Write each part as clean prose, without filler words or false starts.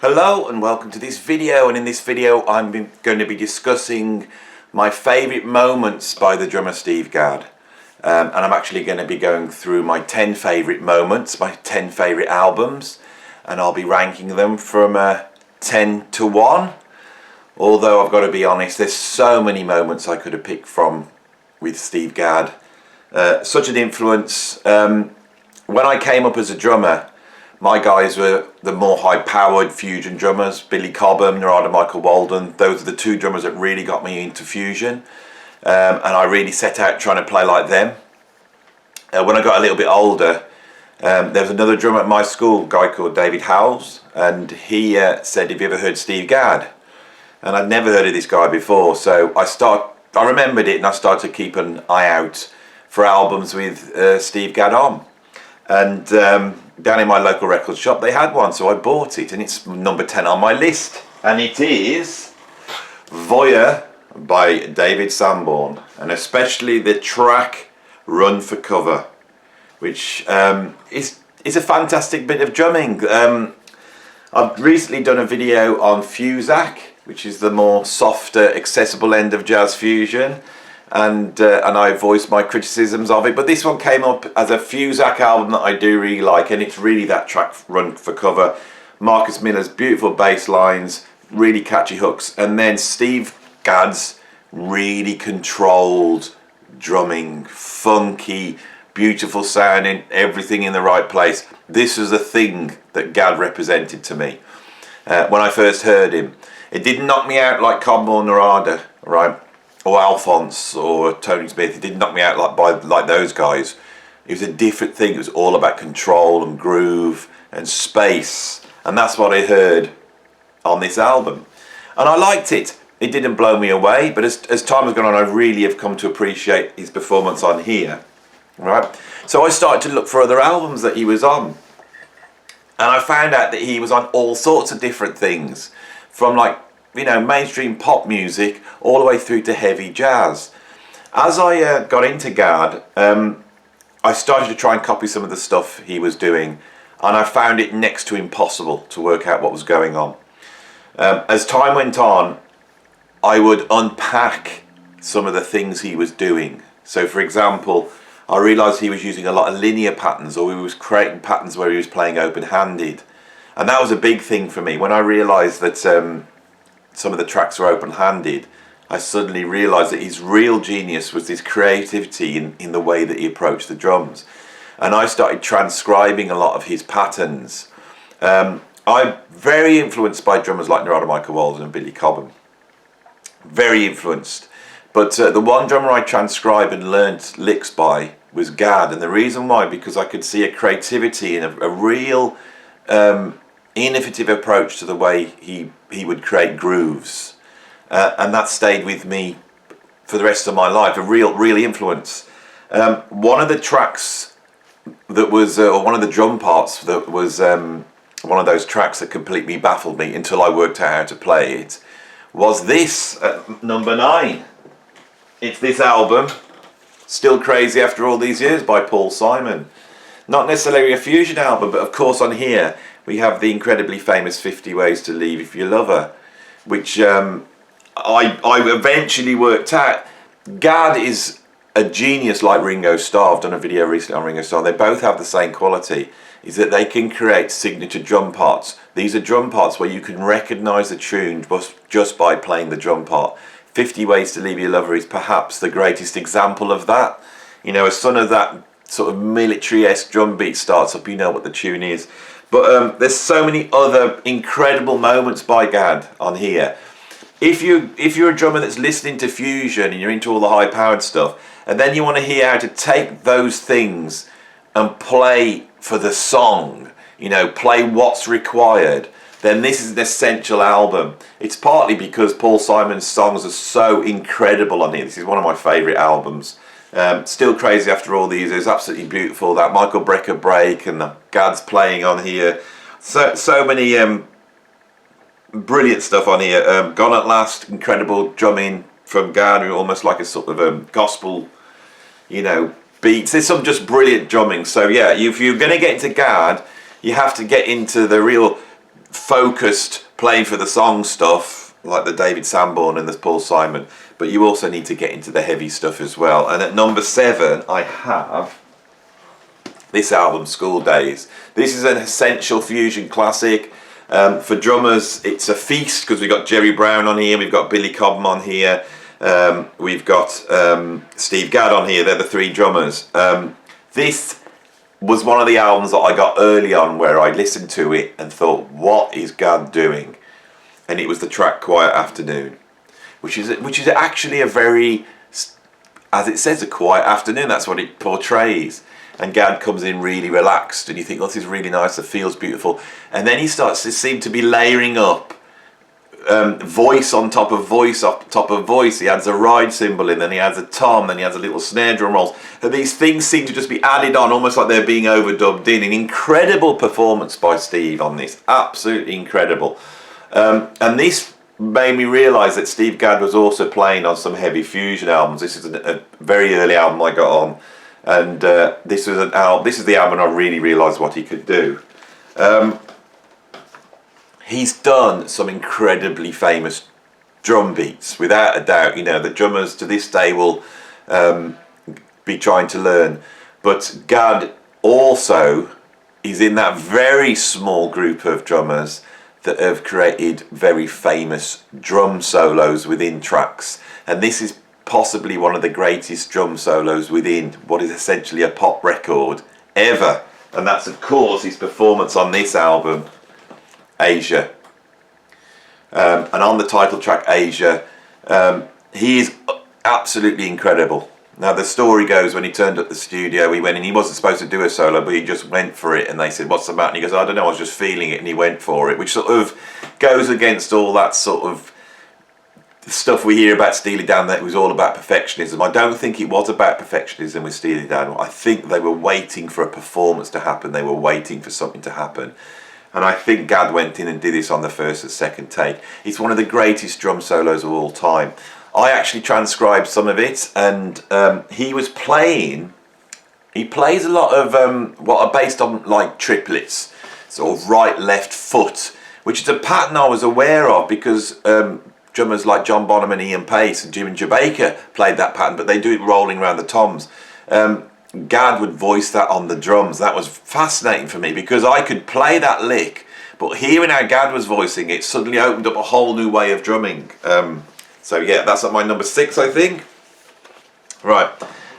Hello and welcome to this video, and in this video I'm going to be discussing my favourite moments by the drummer Steve Gadd. And I'm actually going to be going through my 10 favourite moments, my 10 favourite albums, and I'll be ranking them from 10 to 1. Although I've got to be honest, there's so many moments I could have picked from with Steve Gadd. Such an influence. When I came up as a drummer, my guys were the more high-powered fusion drummers, Billy Cobham, Narada Michael Walden. Those are the two drummers that really got me into fusion, and I really set out trying to play like them. When I got a little bit older, there was another drummer at my school, a guy called David Howells, and he said, "Have you ever heard Steve Gadd?" And I'd never heard of this guy before, so I remembered it, and I started to keep an eye out for albums with Steve Gadd on. And down in my local record shop they had one, so I bought it, and it's number 10 on my list, and it is Voyeur by David Sanborn, and especially the track Run for Cover, which is a fantastic bit of drumming. I've recently done a video on Fusac, which is the more softer, accessible end of jazz fusion, and I voiced my criticisms of it, but this one came up as a Fusac album that I do really like, and it's really that track Run for Cover. Marcus Miller's beautiful bass lines, really catchy hooks, and then Steve Gadd's really controlled drumming, funky, beautiful sounding, everything in the right place. This was a thing that Gadd represented to me when I first heard him. It didn't knock me out like Cobham or Narada, right? Or Alphonse or Tony Smith. It didn't knock me out like those guys. It was a different thing. It was all about control and groove and space, and that's what I heard on this album, and I liked it. It didn't blow me away, but as time has gone on, I really have come to appreciate his performance on here, right? So I started to look for other albums that he was on, and I found out that he was on all sorts of different things, from mainstream pop music all the way through to heavy jazz. As I got into Gadd, I started to try and copy some of the stuff he was doing, and I found it next to impossible to work out what was going on. As time went on, I would unpack some of the things he was doing. So for example, I realised he was using a lot of linear patterns, or he was creating patterns where he was playing open-handed, and that was a big thing for me. When I realised that some of the tracks were open-handed, I suddenly realised that his real genius was his creativity in the way that he approached the drums. And I started transcribing a lot of his patterns. I'm very influenced by drummers like Narada Michael Walden and Billy Cobham. Very influenced. But the one drummer I transcribed and learnt licks by was Gadd. And the reason why, because I could see a creativity and a real innovative approach to the way he would create grooves, and that stayed with me for the rest of my life. A real influence. One of the tracks that was, or one of the drum parts that was one of those tracks that completely baffled me until I worked out how to play it, was this at number 9. It's this album, Still Crazy After All These Years by Paul Simon. Not necessarily a fusion album, but of course on here we have the incredibly famous 50 Ways to Leave Your Lover, which I eventually worked out. Gadd is a genius like Ringo Starr. I've done a video recently on Ringo Starr. They both have the same quality, is that they can create signature drum parts. These are drum parts where you can recognise the tune just by playing the drum part. 50 Ways to Leave Your Lover is perhaps the greatest example of that. As soon as that sort of military-esque drum beat starts up, you know what the tune is. But there's so many other incredible moments by Gadd on here. If you're a drummer that's listening to fusion and you're into all the high-powered stuff, and then you want to hear how to take those things and play for the song, play what's required, then this is an essential album. It's partly because Paul Simon's songs are so incredible on here. This is one of my favourite albums. Still Crazy After All These Years, absolutely beautiful. That Michael Brecker break and the Gadd's playing on here. So many brilliant stuff on here. Gone at Last, incredible drumming from Gadd, almost like a sort of gospel, beats. There's some just brilliant drumming. So yeah, if you're going to get into Gadd, you have to get into the real focused playing for the song stuff, like the David Sanborn and the Paul Simon, but you also need to get into the heavy stuff as well. And at number 7, I have this album, School Days. This is an essential fusion classic. For drummers, it's a feast because we've got Jerry Brown on here, we've got Billy Cobham on here, we've got Steve Gadd on here. They're the 3 drummers. This was one of the albums that I got early on where I listened to it and thought, what is Gadd doing? And it was the track Quiet Afternoon, which is actually a very, as it says, a quiet afternoon. That's what it portrays. And Gadd comes in really relaxed, and you think, oh, this is really nice, it feels beautiful. And then he starts to seem to be layering up voice on top of voice on top of voice. He adds a ride cymbal in, then he adds a tom, then he adds a little snare drum rolls. And these things seem to just be added on, almost like they're being overdubbed in. An incredible performance by Steve on this, absolutely incredible. And this made me realise that Steve Gadd was also playing on some heavy fusion albums. This is a very early album I got on, and this is the album I really realised what he could do. He's done some incredibly famous drum beats, without a doubt. You know, the drummers to this day will be trying to learn. But Gadd also is in that very small group of drummers that have created very famous drum solos within tracks. And this is possibly one of the greatest drum solos within what is essentially a pop record ever. And that's, of course, his performance on this album, Asia. And on the title track, Asia, he is absolutely incredible. Now, the story goes, when he turned up the studio, he went in, he wasn't supposed to do a solo, but he just went for it, and they said, what's the matter? And he goes, I don't know, I was just feeling it, and he went for it, which sort of goes against all that sort of stuff we hear about Steely Dan, that it was all about perfectionism. I don't think it was about perfectionism with Steely Dan. I think they were waiting for a performance to happen, they were waiting for something to happen. And I think Gadd went in and did this on the first and second take. It's one of the greatest drum solos of all time. I actually transcribed some of it, and he plays a lot of what are based on like triplets, sort of right, left, foot, which is a pattern I was aware of because drummers like John Bonham and Ian Pace and Jim and Jamaica played that pattern, but they do it rolling around the toms. Gadd would voice that on the drums. That was fascinating for me because I could play that lick, but hearing how Gadd was voicing it suddenly opened up a whole new way of drumming. So yeah, that's at my number 6, I think. Right.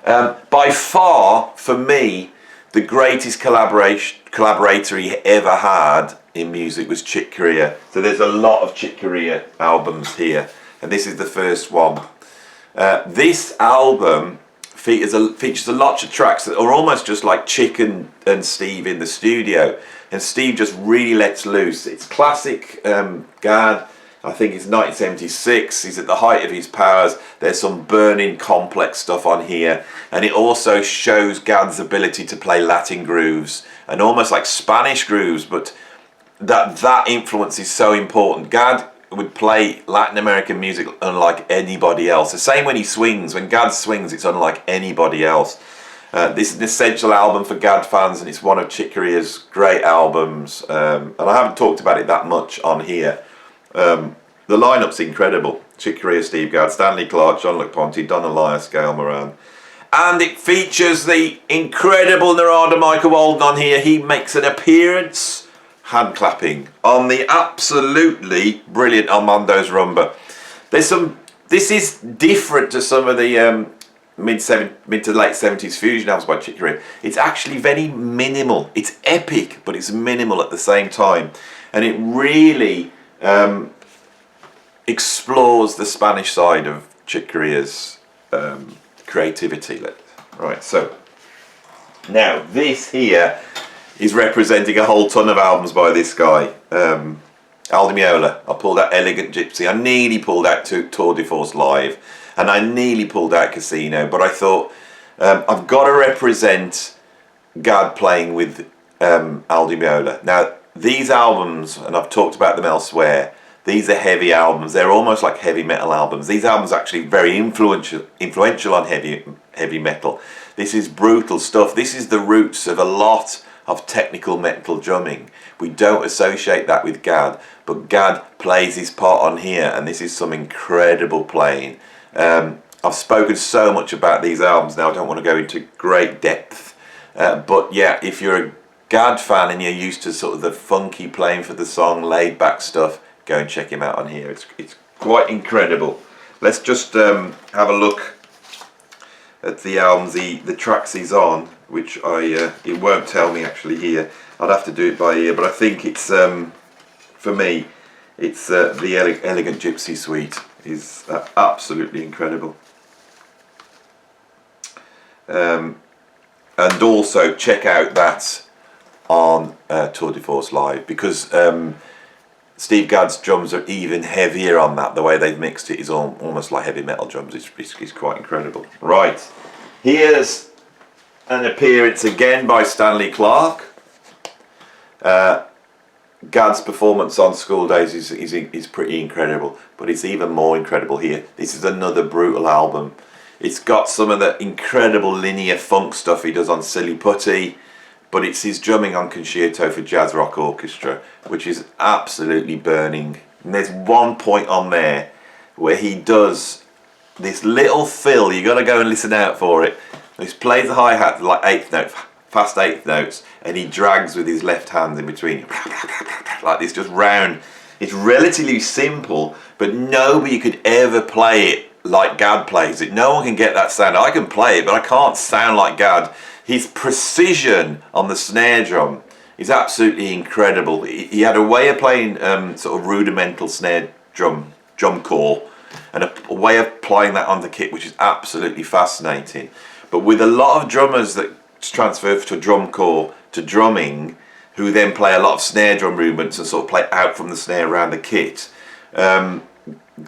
By far, for me, the greatest collaborator he ever had in music was Chick Corea. So there's a lot of Chick Corea albums here, and this is the first one. This album features a lot of tracks that are almost just like Chick and Steve in the studio, and Steve just really lets loose. It's classic Gadd. I think it's 1976, he's at the height of his powers. There's some burning complex stuff on here, and it also shows Gadd's ability to play Latin grooves and almost like Spanish grooves, but that influence is so important. Gadd would play Latin American music unlike anybody else. The same when he swings. When Gadd swings, it's unlike anybody else. This is an essential album for Gadd fans, and it's one of Chick Corea's great albums, and I haven't talked about it that much on here. The lineup's incredible. Chick Corea, Steve Gadd, Stanley Clarke, John Ponty, Don Elias, Gail Moran. And it features the incredible Narada Michael Walden on here. He makes an appearance, hand clapping, on the absolutely brilliant Armando's Rumba. This is different to some of the mid to late 70s fusion albums by Chick Corea. It's actually very minimal. It's epic, but it's minimal at the same time. And it really explores the Spanish side of Chick Corea's creativity. Right, so now this here is representing a whole ton of albums by this guy, Aldi Meola. I pulled out Elegant Gypsy, I nearly pulled out Tour de Force Live, and I nearly pulled out Casino, but I thought I've got to represent Gadd playing with Aldi Meola. Now these albums, and I've talked about them elsewhere, these are heavy albums. They're almost like heavy metal albums. These albums are actually very influential on heavy metal. This is brutal stuff. This is the roots of a lot of technical metal drumming, We don't associate that with Gadd, but Gadd plays his part on here, and this is some incredible playing. I've spoken so much about these albums now, I don't want to go into great depth, but yeah, if you're a Gadd fan and you're used to sort of the funky playing for the song, laid back stuff, go and check him out on here. It's quite incredible. Let's just have a look at the albums, the tracks he's on, which it won't tell me actually here. I'd have to do it by ear, but I think it's for me it's the Elegant Gypsy Suite is absolutely incredible. And also check out that on Tour de Force Live, because Steve Gadd's drums are even heavier on that. The way they've mixed it is almost like heavy metal drums. It's quite incredible. Right, here's an appearance again by Stanley Clarke. Gadd's performance on School Days is pretty incredible, but it's even more incredible here. This is another brutal album. It's got some of the incredible linear funk stuff he does on Silly Putty, but it's his drumming on Concerto for Jazz Rock Orchestra, which is absolutely burning. And there's one point on there where he does this little fill. You got to go and listen out for it. He plays the hi-hat like eighth note, fast eighth notes, and he drags with his left hand in between, like this, just round. It's relatively simple, but nobody could ever play it like Gadd plays it. No one can get that sound. I can play it, but I can't sound like Gadd. His precision on the snare drum is absolutely incredible. He had a way of playing sort of rudimental snare drum corps, and a way of applying that on the kit, which is absolutely fascinating. But with a lot of drummers that transfer to drum corps to drumming, who then play a lot of snare drum movements and sort of play out from the snare around the kit,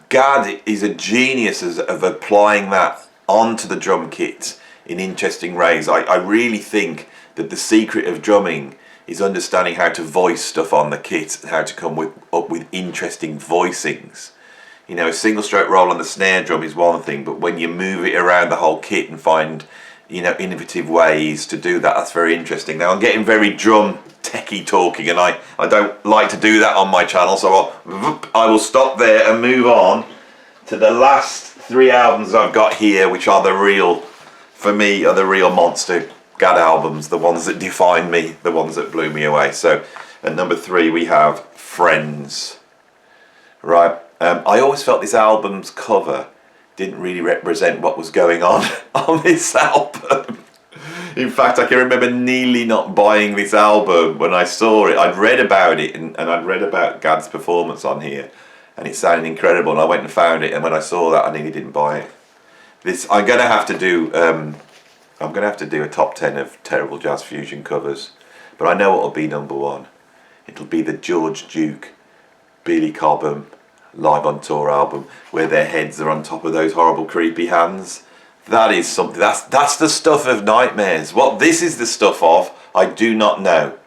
Gadd is a genius of applying that onto the drum kit in interesting ways. I really think that the secret of drumming is understanding how to voice stuff on the kit and how to come up with interesting voicings. You know, a single stroke roll on the snare drum is one thing, but when you move it around the whole kit and find, you know, innovative ways to do that, that's very interesting. Now I'm getting very drum techie talking, and I don't like to do that on my channel, so I will stop there and move on to the last three albums I've got here, which are the real, for me, are the real monster Gadd albums, the ones that define me, the ones that blew me away. So at number 3 we have Friends. Right, I always felt this album's cover didn't really represent what was going on this album. In fact, I can remember nearly not buying this album when I saw it. I'd read about it, and I'd read about Gadd's performance on here, and it sounded incredible, and I went and found it, and when I saw that, I nearly didn't buy it. I'm gonna have to do a top 10 of terrible jazz fusion covers, but I know what'll be number 1. It'll be the George Duke, Billy Cobham Live on Tour album, where their heads are on top of those horrible creepy hands. That is something, that's the stuff of nightmares. What this is the stuff of, I do not know.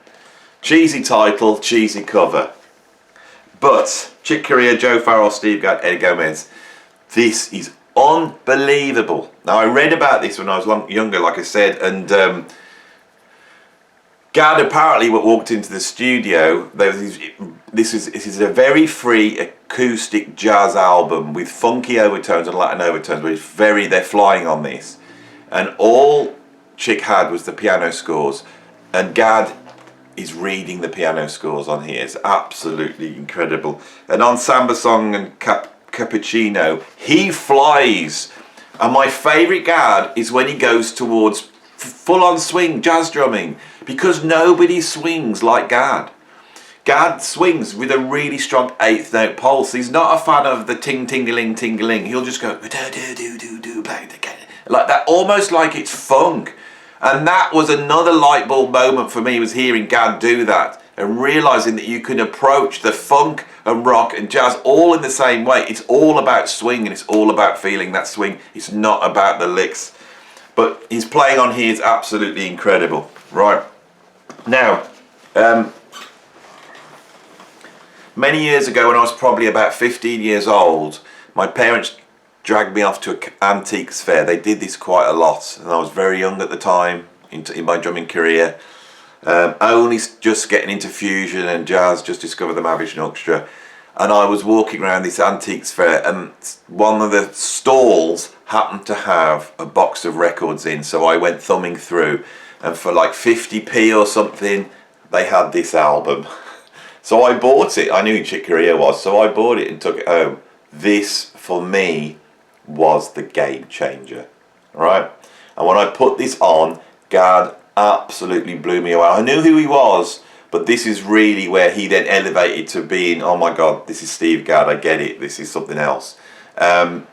Cheesy title, cheesy cover. But Chick Corea, Joe Farrell, Steve Gadd, Eddie Gomez, this is unbelievable. Now I read about this when I was younger, like I said, and Gadd apparently walked into the studio. This is a very free acoustic jazz album with funky overtones and Latin overtones, but they're flying on this, and all Chick had was the piano scores, and Gadd is reading the piano scores on here. It's absolutely incredible. And on Samba Song and Cappuccino, he flies. And my favourite Gadd is when he goes towards full-on swing jazz drumming, because nobody swings like Gadd. Gadd swings with a really strong 8th note pulse. He's not a fan of the ting-ting-a-ling, ting-a-ling. He'll just go do-do-do-do-do, like that, almost like it's funk. And that was another light bulb moment for me, was hearing Gadd do that and realising that you can approach the funk and rock and jazz all in the same way. It's all about swing, and it's all about feeling that swing. It's not about the licks. But his playing on here is absolutely incredible. Right, now, many years ago, when I was probably about 15 years old, my parents dragged me off to an antiques fair. They did this quite a lot, and I was very young at the time in my drumming career. only just getting into fusion and jazz, just discovered the Mahavishnu Orchestra. And I was walking around this antiques fair, and one of the stalls happened to have a box of records in, so I went thumbing through, and for like 50p or something, they had this album. So I bought it. I knew who Chick Corea was, so I bought it and took it home. This, for me, was the game changer, right? And when I put this on, Gadd absolutely blew me away. I knew who he was, but this is really where he then elevated to being, oh my God, this is Steve Gadd, I get it, this is something else. And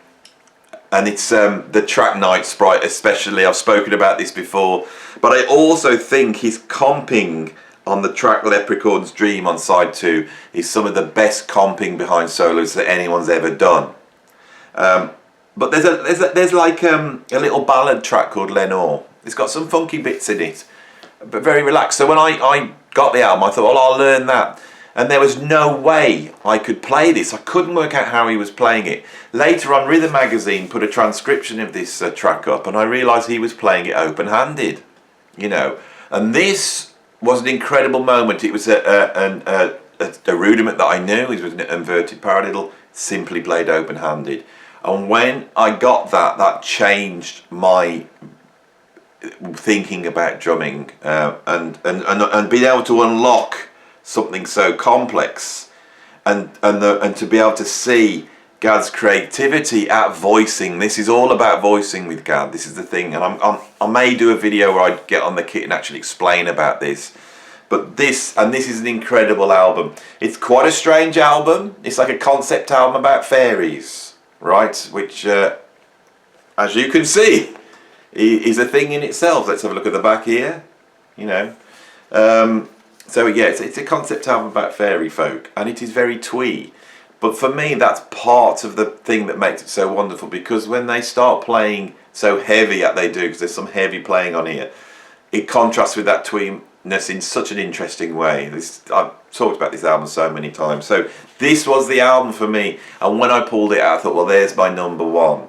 it's the track Night Sprite especially, I've spoken about this before, but I also think his comping on the track Leprechaun's Dream on side 2 is some of the best comping behind solos that anyone's ever done. But there's like a little ballad track called Lenore. It's got some funky bits in it, but very relaxed. So when I got the album, I thought, well, I'll learn that. And there was no way I could play this. I couldn't work out how he was playing it. Later on, Rhythm Magazine put a transcription of this track up, and I realised he was playing it open-handed, you know. And this was an incredible moment. It was a rudiment that I knew. It was an inverted paradiddle, simply played open-handed. And when I got that, that changed my thinking about drumming, and being able to unlock something so complex, and to be able to see Gadd's creativity at voicing. This is all about voicing with Gadd. This is the thing, and I may do a video where I get on the kit and actually explain about this. But this is an incredible album. It's quite a strange album. It's like a concept album about fairies, right? Which, as you can see, is a thing in itself. Let's have a look at the back here, you know. So yeah, it's a concept album about fairy folk, and it is very twee. But for me, that's part of the thing that makes it so wonderful, because when they start playing so heavy as they do, because there's some heavy playing on here, it contrasts with that tweeness in such an interesting way. I've talked about this album so many times. So this was the album for me, and when I pulled it out, I thought, well, there's my number one.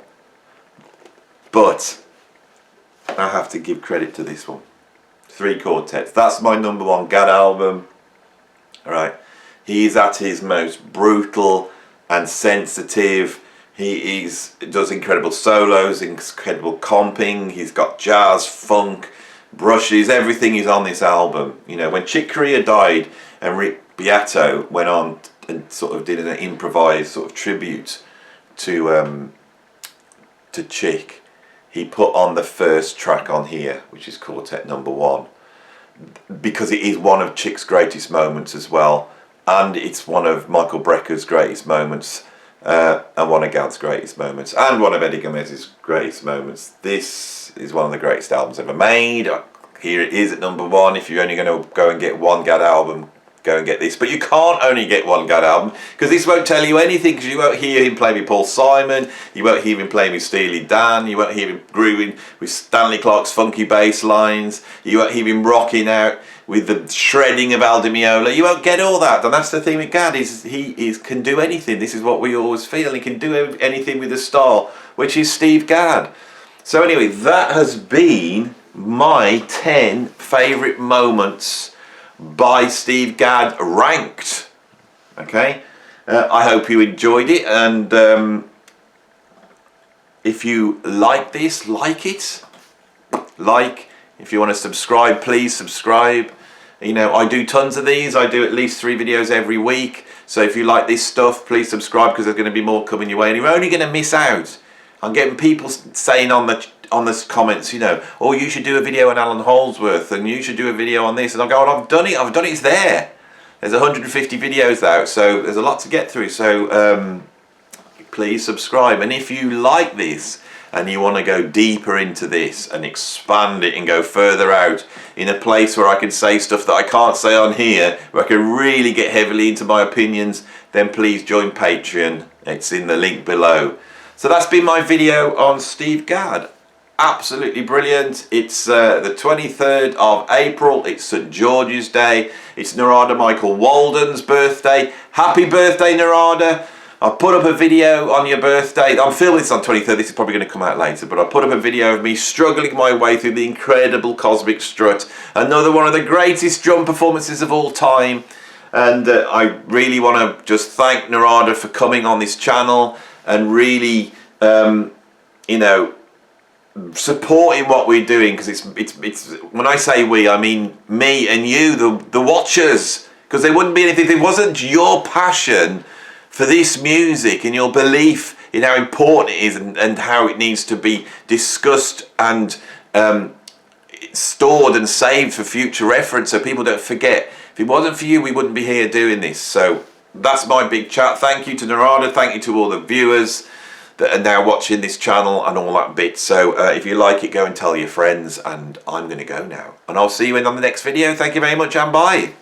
But I have to give credit to this one. 3 quartets. That's my number one Gadd album. Alright. He's at his most brutal and sensitive. He does incredible solos, incredible comping. He's got jazz, funk, brushes, everything is on this album. You know, when Chick Corea died and Rick Beato went on and sort of did an improvised sort of tribute to Chick, he put on the first track on here, which is Quartet number 1, because it is one of Chick's greatest moments as well, and it's one of Michael Brecker's greatest moments, and one of Gadd's greatest moments, and one of Eddie Gomez's greatest moments. This is one of the greatest albums ever made. Here it is at number 1. If you're only going to go and get one Gadd album, go and get this. But you can't only get one Gadd album, because this won't tell you anything, because you won't hear him play with Paul Simon, you won't hear him playing with Steely Dan, you won't hear him grooving with Stanley Clarke's funky bass lines, you won't hear him rocking out with the shredding of Aldo Meola. You won't get all that. And that's the thing with Gadd, is he can do anything. This is what we always feel. He can do anything with a style, which is Steve Gadd. So anyway, that has been my 10 favourite moments by Steve Gadd, ranked. Okay, I hope you enjoyed it, and if you like this, like it. If you want to subscribe, please subscribe. You know, I do tons of these. I do at least 3 videos every week. So if you like this stuff, please subscribe, because there's going to be more coming your way, and you're only going to miss out on getting people saying on the comments, you know, oh, you should do a video on Alan Holdsworth, and you should do a video on this, and I'll go, oh, I've done it, it's there. There's 150 videos out, so there's a lot to get through. So please subscribe, and if you like this and you want to go deeper into this and expand it and go further out in a place where I can say stuff that I can't say on here, where I can really get heavily into my opinions, then please join Patreon. It's in the link below. So that's been my video on Steve Gadd. Absolutely brilliant. It's the 23rd of April. It's St George's Day. It's Narada Michael Walden's birthday. Happy birthday, Narada. I put up a video on your birthday. I'm filming this on 23rd. This is probably going to come out later, but I put up a video of me struggling my way through the incredible Cosmic Strut, another one of the greatest drum performances of all time. And I really want to just thank Narada for coming on this channel and really, you know, supporting what we're doing, because it's when I say we, I mean me and you, the watchers, because there wouldn't be anything if it wasn't your passion for this music and your belief in how important it is and how it needs to be discussed and stored and saved for future reference so people don't forget. If it wasn't for you, we wouldn't be here doing this. So that's my big chat. Thank you to Narada, thank you to all the viewers that are now watching this channel and all that bit. So if you like it, go and tell your friends, and I'm going to go now. And I'll see you in on the next video. Thank you very much, and bye.